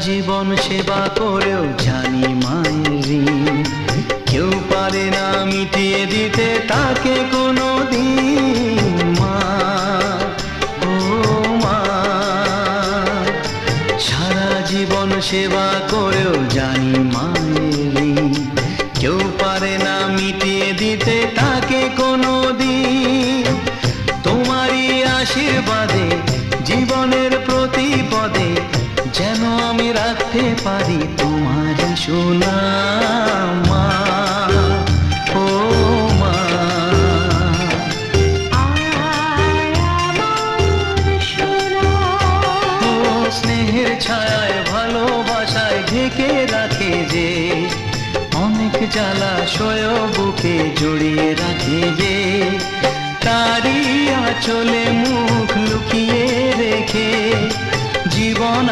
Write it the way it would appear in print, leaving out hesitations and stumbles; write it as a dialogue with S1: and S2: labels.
S1: জীবন সেবা করেও জানি মায়ের ঋণ কেউ পারে না মিটিয়ে দিতে তাকে কোনো দিন। মা, ও মা, সারা জীবন সেবা করেও জানি মায়ের ঋণ কেউ পারে না মিটিয়ে দিতে তাকে কোনো দিন। তোমারই আশীর্বাদে জীবনের প্রতি পদে যেন আমি রাখতে পারি তোমারই সুনাম। মা, ও মা, ও স্নেহের ছায়ায় ভালোবাসায় ঢেকে রাখে যে, অনেক জ্বালাশয় বুকে জড়িয়ে রাখে যে, তারই আঁচলে মুখ লুকিয়ে রেখে জীবন